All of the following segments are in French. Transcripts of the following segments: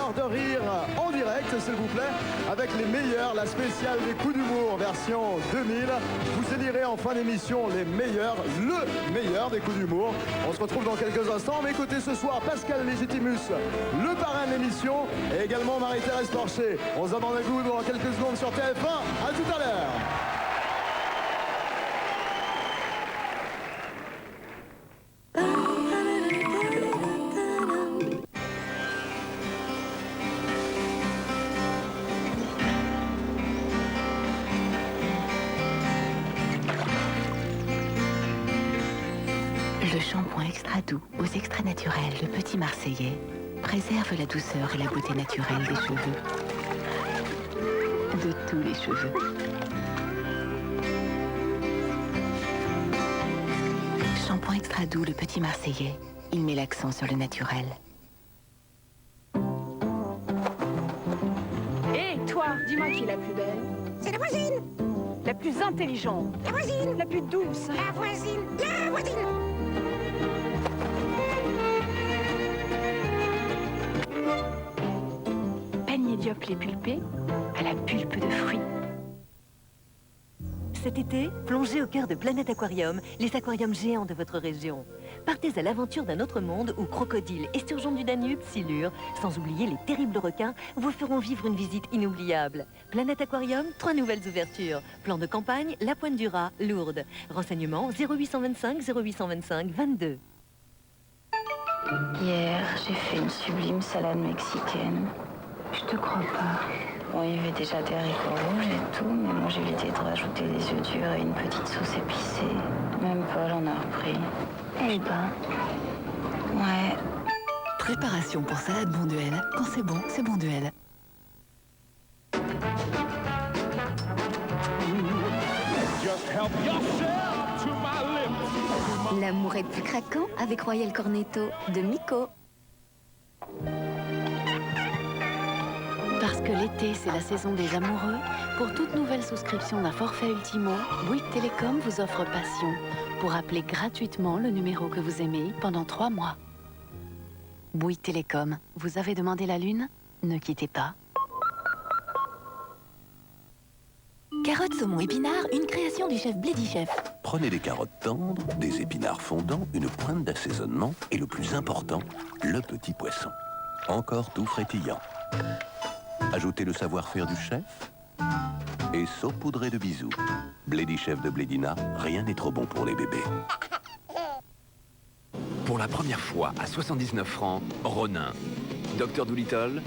heure de rire en direct, s'il vous plaît, avec les meilleurs, la spéciale des coups d'humour version 2000. Vous élirez en fin d'émission les meilleurs, le meilleur des coups d'humour. On se retrouve dans quelques instants. Mais écoutez, ce soir, Pascal Légitimus, le parrain de l'émission, et également Marie-Thérèse Porcher. On se demande à vous dans quelques secondes sur TF1. À tout à l'heure. Le shampoing extra doux aux extraits naturels Le Petit Marseillais préserve la douceur et la beauté naturelle des cheveux. De tous les cheveux. Shampoing extra doux Le Petit Marseillais. Il met l'accent sur le naturel. Hé, toi, dis-moi qui est la plus belle. C'est la voisine. La plus intelligente. La voisine. La plus douce. La voisine. La voisine. Diop les pulpés à la pulpe de fruits. Cet été, plongez au cœur de Planète Aquarium, les aquariums géants de votre région. Partez à l'aventure d'un autre monde où crocodiles, esturgeons du Danube, silures, sans oublier les terribles requins, vous feront vivre une visite inoubliable. Planète Aquarium, 3 nouvelles ouvertures. Plan de campagne, La Pointe du Raz, Lourdes. Renseignements 0825 0825 22. Hier, j'ai fait une sublime salade mexicaine. Je te crois pas. Bon, il y avait déjà des haricots rouges et tout, mais moi j'ai évité de rajouter des œufs durs et une petite sauce épicée. Même Paul en a repris. Eh ben... Ouais. Préparation pour salade Bonduelle. Quand c'est bon, c'est Bonduelle. L'amour est plus craquant avec Royal Cornetto de Miko. Parce que l'été, c'est la saison des amoureux, pour toute nouvelle souscription d'un forfait Ultimo, Bouygues Télécom vous offre Passion pour appeler gratuitement le numéro que vous aimez pendant 3 mois. Bouygues Télécom, vous avez demandé la lune? Ne quittez pas. Carottes, saumon, épinards, une création du chef Bledy Chef. Prenez des carottes tendres, des épinards fondants, une pointe d'assaisonnement et le plus important, le petit poisson. Encore tout frétillant. Ajoutez le savoir-faire du chef et saupoudrez de bisous. Bledy Chef de Blédina, rien n'est trop bon pour les bébés. Pour la première fois à 79 francs, Ronin, Dr Dolittle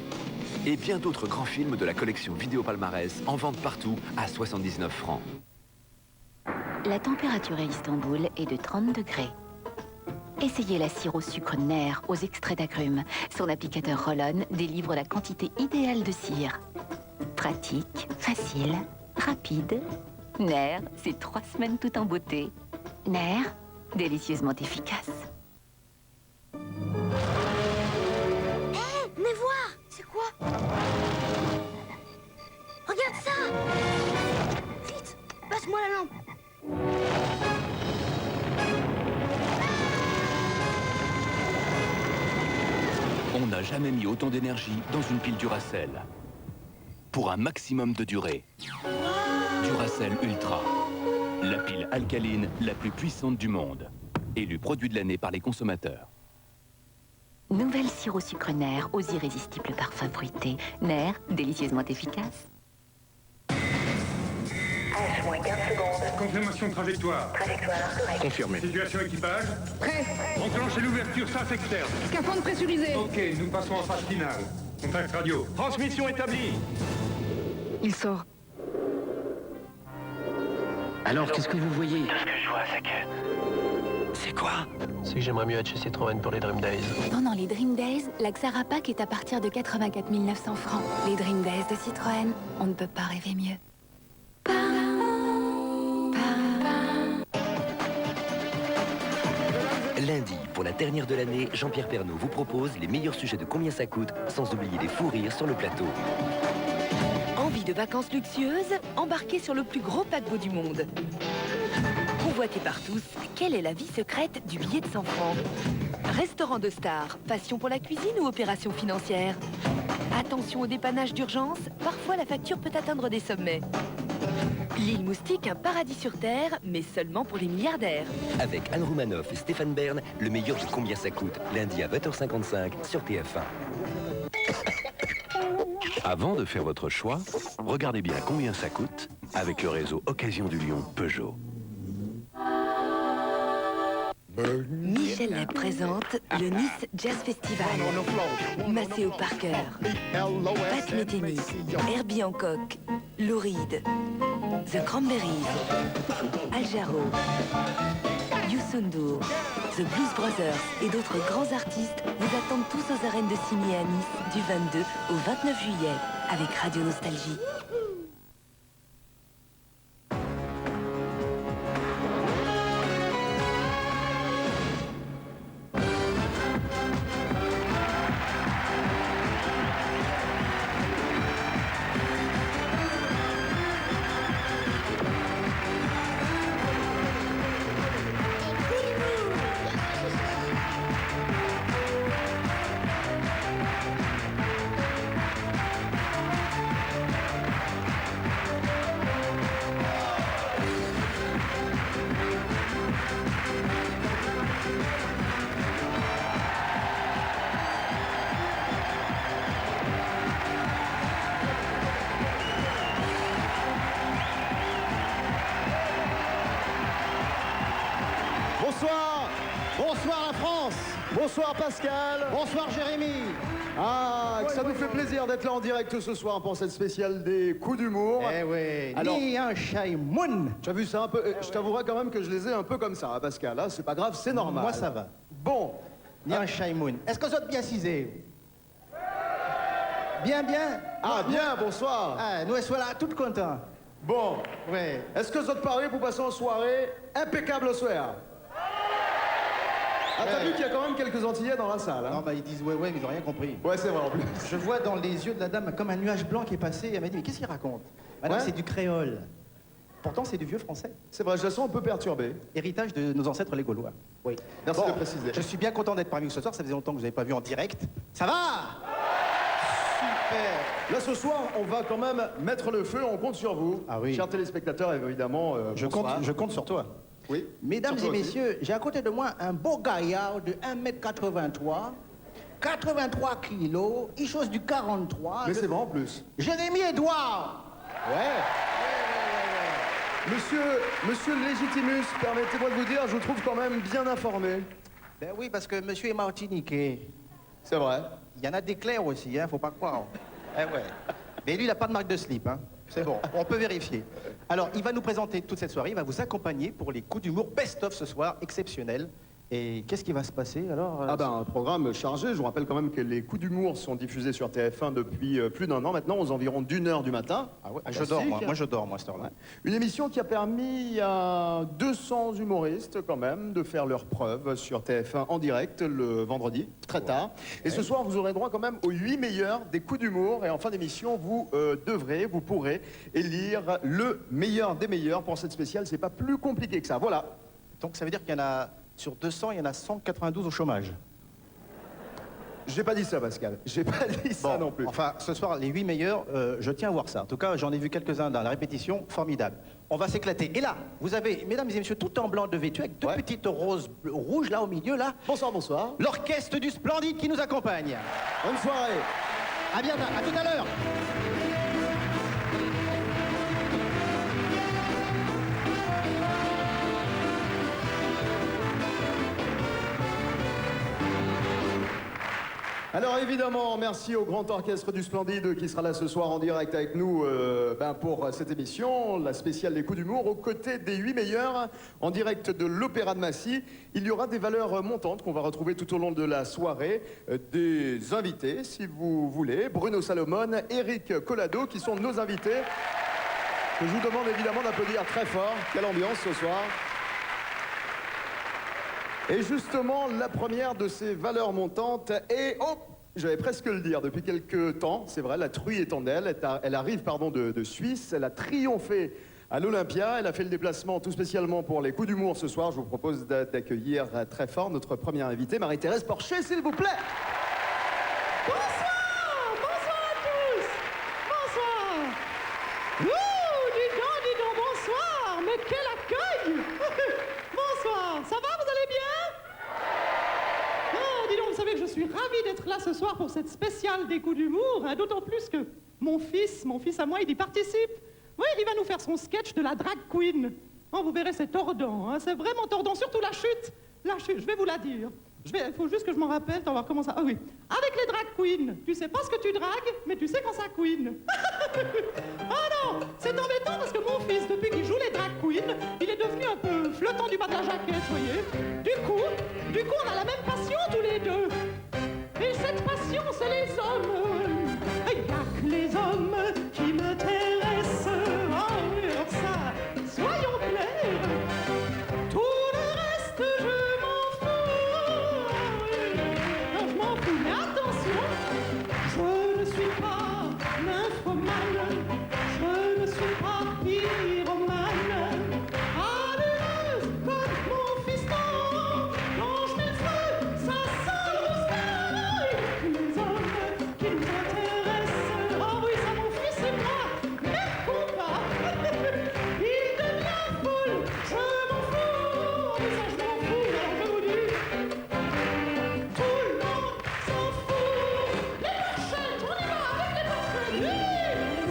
et bien d'autres grands films de la collection Vidéo Palmarès en vente partout à 79 francs. La température à Istanbul est de 30 degrés. Essayez la cire au sucre Nair aux extraits d'agrumes. Son applicateur Roll-On délivre la quantité idéale de cire. Pratique, facile, rapide. Nair, c'est 3 semaines tout en beauté. Nair, délicieusement efficace. Mais voir, c'est quoi? Regarde ça! Vite, passe-moi la lampe. On n'a jamais mis autant d'énergie dans une pile Duracell. Pour un maximum de durée. Duracell Ultra. La pile alcaline la plus puissante du monde. Élu produit de l'année par les consommateurs. Nouvelle cire au sucre Nair aux irrésistibles parfums fruités. Nair, délicieusement efficace. Confirmation de trajectoire. Confirmé. Situation équipage. Prêt. Enclenchez l'ouverture sens externe. Scaphandre pressurisé. Ok, nous passons en phase finale. Contact radio. Transmission établie. Il sort. Alors, qu'est-ce que vous voyez? Tout ce que je vois, c'est que... C'est quoi? C'est que j'aimerais mieux être chez Citroën pour les Dream Days. Pendant les Dream Days, la Xarapac est à partir de 84 900 francs. Les Dream Days de Citroën, on ne peut pas rêver mieux. Lundi, pour la dernière de l'année, Jean-Pierre Pernaut vous propose les meilleurs sujets de combien ça coûte, sans oublier les fous rires sur le plateau. Envie de vacances luxueuses? Embarquez sur le plus gros paquebot du monde. Convoité par tous, quelle est la vie secrète du billet de 100 francs? Restaurant de star, passion pour la cuisine ou opération financière? Attention au dépannage d'urgence, parfois la facture peut atteindre des sommets. L'île Moustique, un paradis sur Terre, mais seulement pour les milliardaires. Avec Anne Roumanoff et Stéphane Bern, le meilleur de Combien ça coûte, lundi à 20h55 sur TF1. Avant de faire votre choix, regardez bien combien ça coûte avec le réseau Occasion du Lyon Peugeot. Michel Leb présente le Nice Jazz Festival. Maceo Parker, Pat Metheny, Herbie Hancock, Lou Reed, The Cranberries, Al Jarreau, Youssou N'Dour, The Blues Brothers et d'autres grands artistes vous attendent tous aux arènes de Cimier à Nice du 22 au 29 juillet avec Radio Nostalgie. Bonsoir, bonsoir la France, bonsoir Pascal, bonsoir Jérémy. Ah, ça nous fait plaisir d'être là en direct ce soir pour cette spéciale des coups d'humour. Eh oui, Alors, ni un Shaimoun. Tu as vu ça un peu? Je t'avouerai quand même que je les ai un peu comme ça, hein, Pascal. Là, c'est pas grave, c'est normal. Moi, ça va. Bon. Ni un Shaimoun. Est-ce que vous êtes bien cisé? Bien, bien. Ah, bien, bonsoir. Ah, nous sommes là, tout contents. Bon. Oui. Est-ce que vous êtes parés pour passer une soirée impeccable au soir? Ah, t'as vu qu'il y a quand même quelques Antillais dans la salle, hein? Non, bah ils disent ouais, mais ils n'ont rien compris. Ouais, c'est vrai en plus. Je vois dans les yeux de la dame comme un nuage blanc qui est passé. Elle m'a dit, mais qu'est-ce qu'il raconte? Madame, Ouais. c'est du créole. Pourtant, c'est du vieux français. C'est vrai, je la sens un peu perturbée. Héritage de nos ancêtres les Gaulois. Oui. Merci de préciser. Je suis bien content d'être parmi vous ce soir. Ça faisait longtemps que je vous avais pas vu en direct. Ça va? Super. Là, ce soir, on va quand même mettre le feu. On compte sur vous. Ah oui. Chers téléspectateurs, évidemment. Je compte sur toi. Oui. Mesdames Sur et toi aussi. messieurs, j'ai à côté de moi un beau gaillard de 1m83, 83 kilos, il chose du 43. Mais c'est vrai en plus. Jérémy Edouard. Ouais. Monsieur Légitimus, permettez-moi de vous dire, je vous trouve quand même bien informé. Ben oui, parce que monsieur est martiniquais. C'est vrai. Il y en a des clairs aussi, hein, faut pas croire. Eh ouais. Mais lui, il n'a pas de marque de slip, hein. C'est bon, on peut vérifier. Alors, il va nous présenter toute cette soirée, il va vous accompagner pour les coups d'humour best-of ce soir, exceptionnel. Et qu'est-ce qui va se passer alors Ah ben, un programme chargé. Je vous rappelle quand même que les coups d'humour sont diffusés sur TF1 depuis plus d'un an maintenant, aux environs d'1h du matin. Ah ouais, je dors, moi je dors, moi, cette heure-là. Ouais. Une émission qui a permis à 200 humoristes quand même de faire leurs preuves sur TF1 en direct le vendredi, très tard. Et ce soir, vous aurez droit quand même aux 8 meilleurs des coups d'humour. Et en fin d'émission, vous vous pourrez élire le meilleur des meilleurs pour cette spéciale. C'est pas plus compliqué que ça. Voilà. Donc ça veut dire qu'il y en a, sur 200, il y en a 192 au chômage. J'ai pas dit ça, Pascal. J'ai pas dit ça non plus. Enfin, ce soir, les 8 meilleurs, je tiens à voir ça. En tout cas, j'en ai vu quelques-uns dans la répétition, formidable. On va s'éclater. Et là, vous avez, mesdames et messieurs, tout en blanc de vêtu, avec deux petites roses rouges là au milieu, là. Bonsoir, bonsoir. L'orchestre du Splendide qui nous accompagne. Bonne soirée. À bientôt, à tout à l'heure. Alors évidemment, merci au Grand Orchestre du Splendide qui sera là ce soir en direct avec nous pour cette émission, la spéciale des coups d'humour, aux côtés des 8 meilleurs en direct de l'Opéra de Massy. Il y aura des valeurs montantes qu'on va retrouver tout au long de la soirée, des invités si vous voulez, Bruno Salomon, Eric Collado qui sont nos invités, que je vous demande évidemment d'applaudir très fort. Quelle ambiance ce soir. Et justement, la première de ces valeurs montantes est... Oh, j'allais presque le dire, depuis quelques temps, c'est vrai, la truie est en elle. Elle arrive de Suisse, elle a triomphé à l'Olympia. Elle a fait le déplacement tout spécialement pour les coups d'humour ce soir. Je vous propose d'accueillir très fort notre première invitée, Marie-Thérèse Porcher, s'il vous plaît. Bonsoir, bonsoir à Dis donc, bonsoir. Mais quel accueil. Bonsoir, ça va, vous allez bien? Oh, dis donc, vous savez que je suis ravie d'être là ce soir pour cette spéciale des coups d'humour, hein, d'autant plus que mon fils à moi, il y participe. Oui, il va nous faire son sketch de la drag queen. Oh, vous verrez, c'est tordant, hein, c'est vraiment tordant, surtout la chute. La chute, je vais vous la dire. Il faut juste que je m'en rappelle, on va voir comment ça... Ah oui, avec les drag queens, tu sais pas ce que tu dragues, mais tu sais quand ça queen. Oh non, c'est embêtant parce que mon fils, depuis qu'il joue les drag queens, il est devenu un peu flottant du bas de la jaquette, vous voyez. Du coup, on a la même passion tous les deux. Et cette passion, c'est les hommes. Il n'y a que les hommes qui m'intéressent. Oh oui, alors ça, soyons clairs. Tout le reste, je m'en fous. Non, je m'en fous, mais attention, je ne suis pas nymphomane, je ne suis pas pyromane. Allumeuse comme mon fiston, quand je mets le feu, ça sent le roustin. Les hommes qui nous intéressent, oh oui, ça mon fils et moi, même combat. Il devient foule, je m'en fous, mais ça je m'en fous, alors je vous dis, tout le monde s'en fout. Les pochettes, on y va avec les pochettes, oui, c'est parti,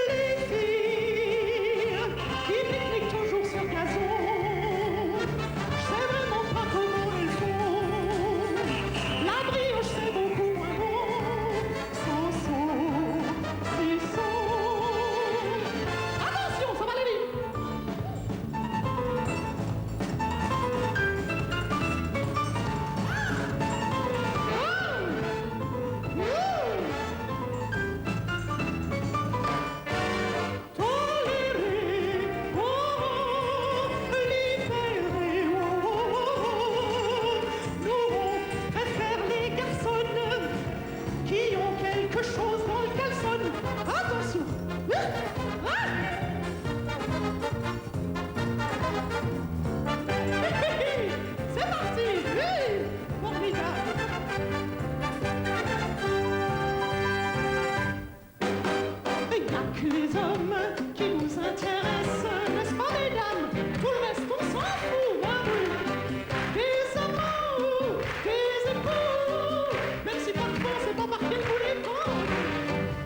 les filles qui pique-niquent toujours sur gazon, je sais vraiment pas comment elles font. La brioche c'est beaucoup moins bon, sans saucisson. Attention, ça va aller vite. Tolérer, oh, libérer, oh, nous on préfère les garçons qui ont quelque chose dans le caleçon. Attention, c'est parti, oui, formidable. Il n'y a que les hommes qui nous intéressent, n'est-ce pas, mesdames? Tout le reste, on s'en fout, hein, oui. Des amants, des époux, même si parfois c'est pas marqué pour les prendre.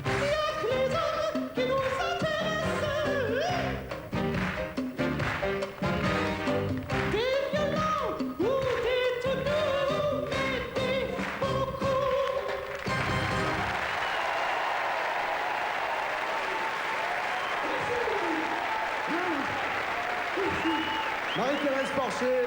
Il n'y a que les hommes qui nous intéressent. Des violents ou des tout doux, mais des beaucoup. Marie-Thérèse Porcher.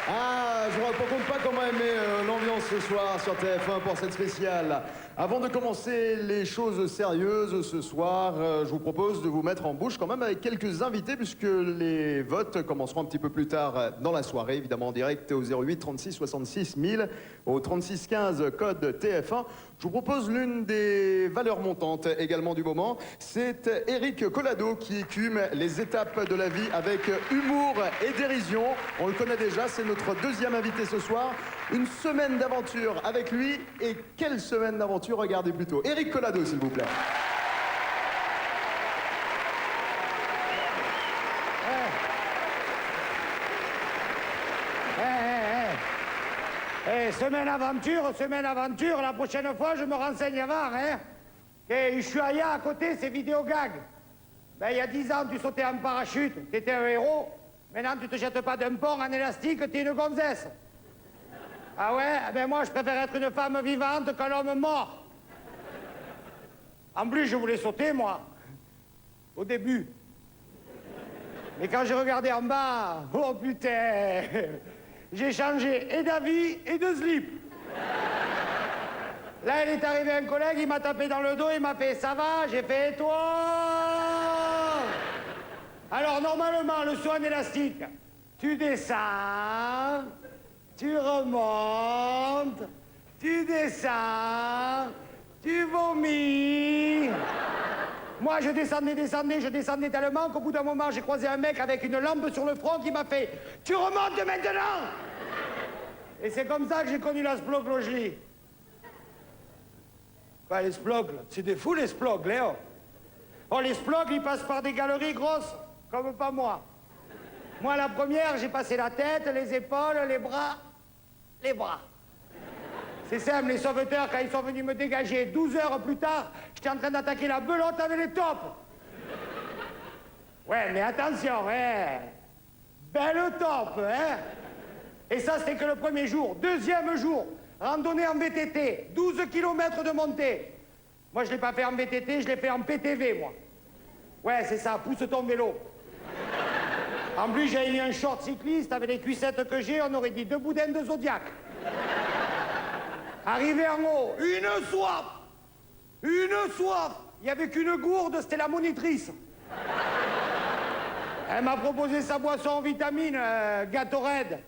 Ah, je ne raconte pas comment aimer l'ambiance ce soir sur TF1 pour cette spéciale. Avant de commencer les choses sérieuses ce soir, je vous propose de vous mettre en bouche quand même avec quelques invités puisque les votes commenceront un petit peu plus tard dans la soirée, évidemment en direct au 08 36 66 1000, au 36 15 code TF1. Je vous propose l'une des valeurs montantes également du moment. C'est Eric Collado qui écume les étapes de la vie avec humour et dérision. On le connaît déjà, c'est notre deuxième invité ce soir. Une semaine d'aventure avec lui. Et quelle semaine d'aventure, regardez plutôt. Eric Collado, s'il vous plaît. Semaine aventure, la prochaine fois, je me renseigne avant, hein. Et Ushuaïa, à côté, c'est vidéogag. Ben, il y a 10 ans, tu sautais en parachute, t'étais un héros. Maintenant, tu te jettes pas d'un pont en élastique, t'es une gonzesse. Ah ouais? Ben moi, je préfère être une femme vivante qu'un homme mort. En plus, je voulais sauter, moi. Au début. Mais quand j'ai regardé en bas, oh putain, j'ai changé et d'avis et de slip. Là, il est arrivé un collègue, il m'a tapé dans le dos, il m'a fait « ça va ?» J'ai fait « et toi ?» Alors, normalement, le saut en élastique, tu descends, tu remontes, tu descends, tu vomis. Moi, je descendais tellement qu'au bout d'un moment, j'ai croisé un mec avec une lampe sur le front qui m'a fait « Tu remontes maintenant !» Et c'est comme ça que j'ai connu la sploglogie. Quoi, les splogles? C'est des fous, les splogles, Léo. Oh, les splogles, ils passent par des galeries grosses, comme pas moi. Moi, la première, j'ai passé la tête, les épaules, les bras. C'est simple, les sauveteurs, quand ils sont venus me dégager 12 heures plus tard, j'étais en train d'attaquer la belote avec les topes. Ouais, mais attention, hein. Belle top, hein. Et ça, c'était que le premier jour. Deuxième jour, randonnée en VTT, 12 km de montée. Moi, je l'ai pas fait en VTT, je l'ai fait en PTV, moi. Ouais, c'est ça, pousse ton vélo. En plus, j'avais mis un short cycliste avec les cuissettes que j'ai, on aurait dit 2 boudins de Zodiac. Arrivé en haut, une soif. Il n'y avait qu'une gourde, c'était la monitrice. Elle m'a proposé sa boisson en vitamines, gâteau raide.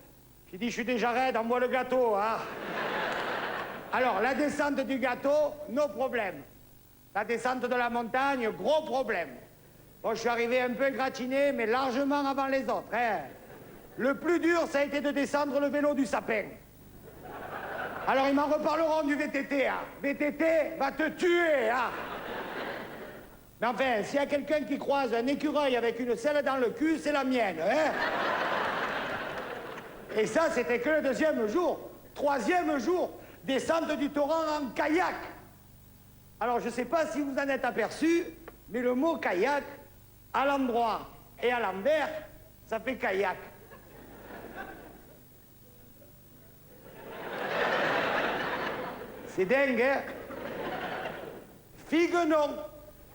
J'ai dit, je suis déjà raide, envoie le gâteau, hein. Alors, la descente du gâteau, no problème. La descente de la montagne, gros problème. Bon, je suis arrivé un peu gratiné, mais largement avant les autres, hein. Le plus dur, ça a été de descendre le vélo du sapin. Alors, ils m'en reparleront du VTT, hein. VTT va te tuer, hein. Mais enfin, s'il y a quelqu'un qui croise un écureuil avec une selle dans le cul, c'est la mienne, hein. Et ça, c'était que le deuxième jour. Troisième jour, descente du torrent en kayak. Alors, je ne sais pas si vous en êtes aperçu, mais le mot kayak, à l'endroit et à l'envers, ça fait kayak. C'est dingue, hein? Figue, non.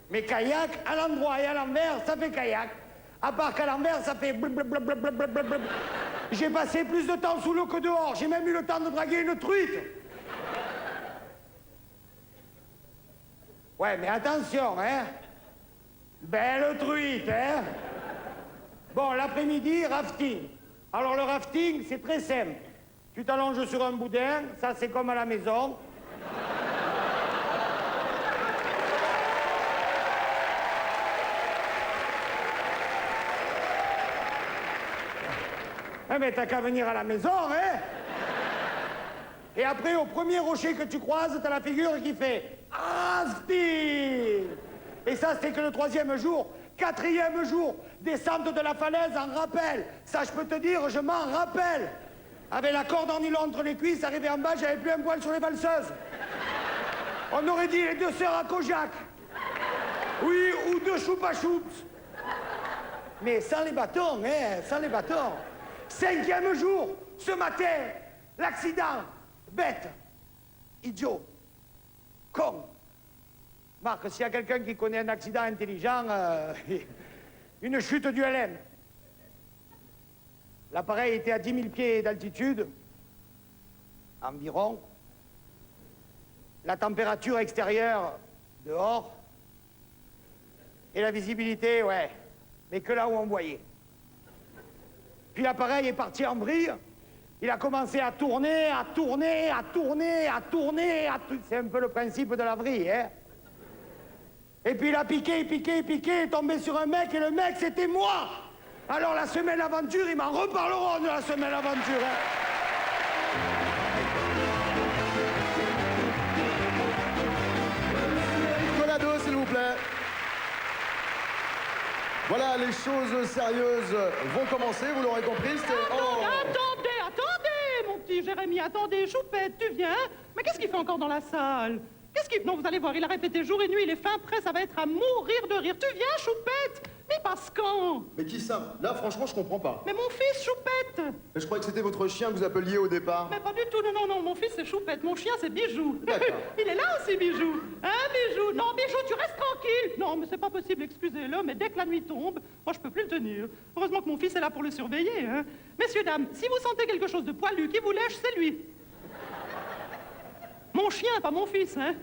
Mais kayak, à l'endroit et à l'envers, ça fait kayak. À part qu'à l'envers, ça fait blablabla. J'ai passé plus de temps sous l'eau que dehors. J'ai même eu le temps de draguer une truite. Ouais, mais attention, hein. Belle truite, hein. Bon, l'après-midi, rafting. Alors, le rafting, c'est très simple. Tu t'allonges sur un boudin, ça, c'est comme à la maison. Ah, mais t'as qu'à venir à la maison, hein. Et après, au premier rocher que tu croises, t'as la figure qui fait « Rafting !» Et ça, c'était que le troisième jour. Quatrième jour, descente de la falaise en rappel. Ça, je peux te dire, je m'en rappelle. Avec la corde en nylon entre les cuisses, arrivé en bas, j'avais plus un poil sur les valseuses. On aurait dit les 2 sœurs à Kojak. Oui, ou 2 choupa-choups. Mais sans les bâtons, hein, sans les bâtons. 5e jour, ce matin, l'accident. Bête, idiot, con. Marc, s'il y a quelqu'un qui connaît un accident intelligent, une chute du LM. L'appareil était à 10 000 pieds d'altitude, environ. La température extérieure, dehors. Et la visibilité, ouais, mais que là où on voyait. Puis l'appareil est parti en vrille. Il a commencé à tourner, C'est un peu le principe de la vrille, hein. Et puis il a piqué, est tombé sur un mec, et le mec, c'était moi. Alors la semaine aventure, ils m'en reparleront de la semaine aventure, hein. Colado, s'il vous plaît. Voilà, les choses sérieuses vont commencer, vous l'aurez compris. Attendez, mon petit Jérémy, attendez, Choupette, tu viens? Mais qu'est-ce qu'il fait encore dans la salle? Non, vous allez voir, il a répété jour et nuit, il est fin prêt, ça va être à mourir de rire. Tu viens, Choupette? Mais passe quand? Mais qui ça? Là, franchement, je comprends pas. Mais mon fils, Choupette! Mais je croyais que c'était votre chien que vous appeliez au départ. Mais pas du tout, non, mon fils c'est Choupette, mon chien c'est Bijou. D'accord. Il est là aussi, Bijou. Hein, Bijou? Non, Bijou, tu restes tranquille. Non, mais c'est pas possible, excusez-le, mais dès que la nuit tombe, moi je peux plus le tenir. Heureusement que mon fils est là pour le surveiller, hein. Messieurs, dames, si vous sentez quelque chose de poilu qui vous lèche, c'est lui. Mon chien, pas mon fils, hein.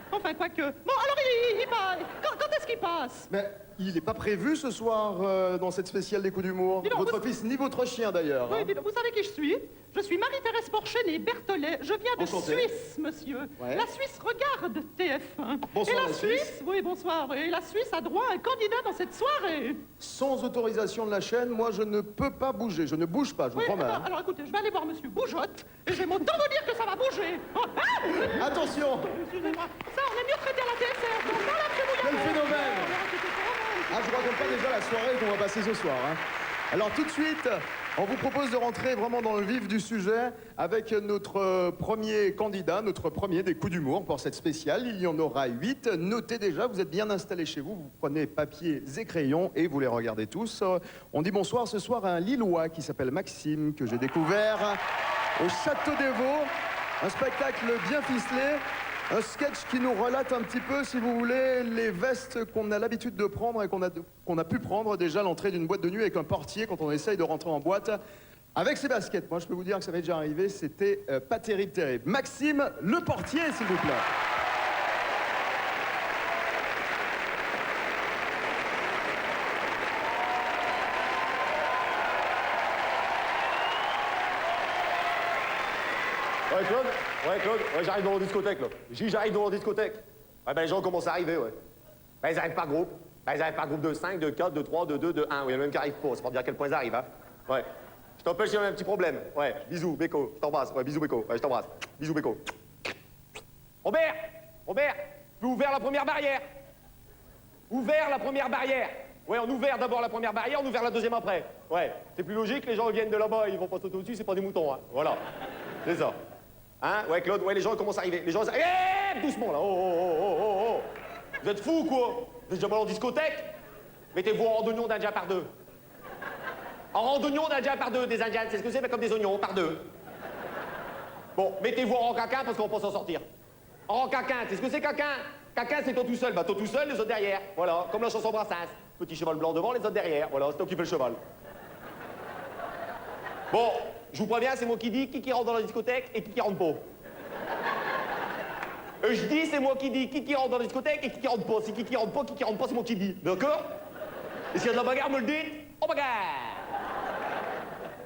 Enfin, quoique. Bon, alors il passe. Quand est-ce qu'il passe? Mais il n'est pas prévu ce soir dans cette spéciale des coups d'humour. Votre fils ni votre chien d'ailleurs. Oui, dis donc, vous savez qui je suis? Je suis Marie-Thérèse Porcher née Berthollet. Je viens de Enchanté. Suisse, monsieur. Ouais. La Suisse regarde TF1. Bonsoir, et la la Suisse. Oui, bonsoir. Et la Suisse a droit à un candidat dans cette soirée. Sans autorisation de la chaîne, moi je ne peux pas bouger. Je ne bouge pas, je vous Oui, promets. alors, alors, écoutez, je vais aller voir monsieur Boujotte et je vais m'autant vous dire que ça va bouger. Attention. Excusez-moi. Ça, on est mieux traité à la TSR. Donc, voilà, monsieur Quel Bouillardin. phénomène! Ah, je vous raconte pas déjà la soirée qu'on va passer ce soir. Hein. Alors tout de suite, on vous propose de rentrer vraiment dans le vif du sujet avec notre premier candidat, notre premier des coups d'humour pour cette spéciale. Il y en aura 8. Notez déjà, vous êtes bien installés chez vous, vous prenez papier et crayons et vous les regardez tous. On dit bonsoir ce soir à un Lillois qui s'appelle Maxime, que j'ai découvert au Château des Vaux. Un spectacle bien ficelé. Un sketch qui nous relate un petit peu, si vous voulez, les vestes qu'on a l'habitude de prendre et qu'on a pu prendre déjà à l'entrée d'une boîte de nuit avec un portier quand on essaye de rentrer en boîte avec ses baskets. Moi, je peux vous dire que ça m'est déjà arrivé, c'était pas terrible, terrible. Maxime, le portier, s'il vous plaît. Ouais, Claude? Ouais, Claude? Ouais, j'arrive dans la discothèque, là. J'arrive dans la discothèque. Ouais, ben, les gens commencent à arriver, ouais. Ben, ils arrivent par groupe. Ben, ils arrivent par groupe de 5, de 4, de 3, de 2, de 1. Oui, il y en a même qui arrivent pas. C'est pour dire à quel point ils arrivent, hein. Ouais. Je t'empêche, il y a un petit problème. Ouais, bisous, Beko. Je t'embrasse. Ouais, bisous, Beko. Ouais, je t'embrasse. Bisous, Beko. Robert! Robert! Tu peux ouvrir la première barrière? Ouvert la première barrière. Ouais, on ouvert d'abord la première barrière, on ouvert la deuxième après. Ouais. C'est plus logique, les gens viennent de là-bas, ils vont pas sauter au-dessus, c'est pas des moutons, hein. Voilà. C'est ça. Hein? Ouais, Claude, ouais, les gens commencent à arriver. Les gens... doucement, là. Oh. Vous êtes fous, quoi? Vous êtes déjà mal en discothèque? Mettez-vous en randonnion d'Indien par deux. En randonnion d'Indien par deux, des Indiens, c'est ce que c'est, mais comme des oignons, par deux. Bon, mettez-vous en rang caquin, parce qu'on va pas s'en sortir. En rang caquin, c'est ce que c'est caquin? Caquin, c'est toi tout seul. Bah, toi tout seul, les autres derrière. Voilà, comme la chanson Brassens. Petit cheval blanc devant, les autres derrière. Voilà, c'est toi qui fais le cheval. Bon, je vous préviens, c'est moi qui dis qui rentre dans la discothèque et qui rentre pas. Je dis, c'est moi qui dis qui rentre dans la discothèque et qui rentre pas. Si qui rentre pas, c'est moi qui dis. D'accord? Et s'il y a de la bagarre, me le dites, on bagarre.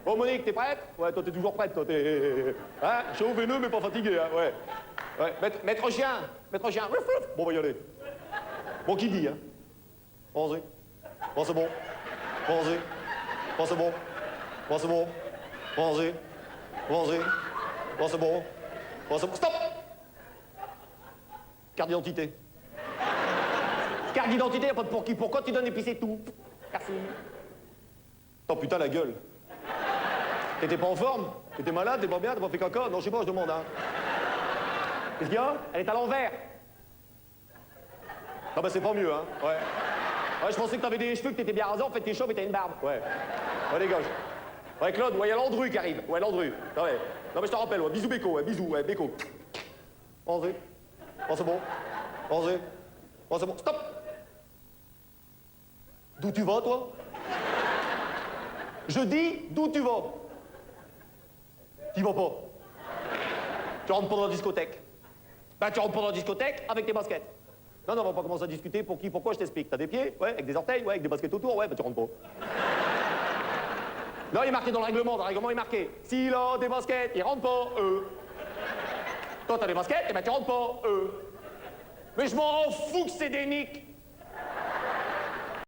Bon, Monique, t'es prête? Ouais, toi, t'es toujours prête, toi, t'es... Hein? Chaud, veineux, mais pas fatigué, hein, ouais. Ouais, maître chien. Bon, on va y aller. Bon, qui dit, hein? Pensez. Bon, c'est bon. Pensez. Bon, c'est bon. Bon, c'est bon. Pensez. Pensez. Bon, c'est bon. Bon, c'est bon. Stop! Carte d'identité. Carte d'identité, y'a pas de pour qui. Pourquoi tu donnes et puis c'est tout? Merci. Oh putain, la gueule. T'étais pas en forme? T'étais malade? T'es pas bien? T'as pas fait caca? Non, je sais pas, je demande, hein. Qu'est-ce qu'il y a? Elle est à l'envers. Ah bah c'est pas mieux, hein. Ouais. Ouais, je pensais que t'avais des cheveux, que t'étais bien rasé. En fait, t'es chauve et t'as une barbe. Ouais. Ouais, dégage. Ouais, Claude, ouais, y a Landru qui arrive. Ouais, Landru. Ah ouais. Non, mais je te rappelle, ouais. Bisous, Beko. Ouais, bisous, ouais, Beko. Pensez. Bon, c'est bon. Pensez. Bon, c'est bon. Stop! D'où tu vas, toi? Je dis, d'où tu vas? Tu vas pas. Tu rentres pas dans la discothèque. Ben, tu rentres pas dans la discothèque avec tes baskets. Non, on va pas commencer à discuter pour qui, pourquoi, je t'explique. T'as des pieds? Ouais, avec des orteils? Ouais, avec des baskets autour? Ouais, ben tu rentres pas. Non, il est marqué dans le règlement il est marqué. S'il a des baskets, il rentre pas, Toi, t'as des baskets, et ben tu rentres pas, Mais je m'en fous que c'est des nicks.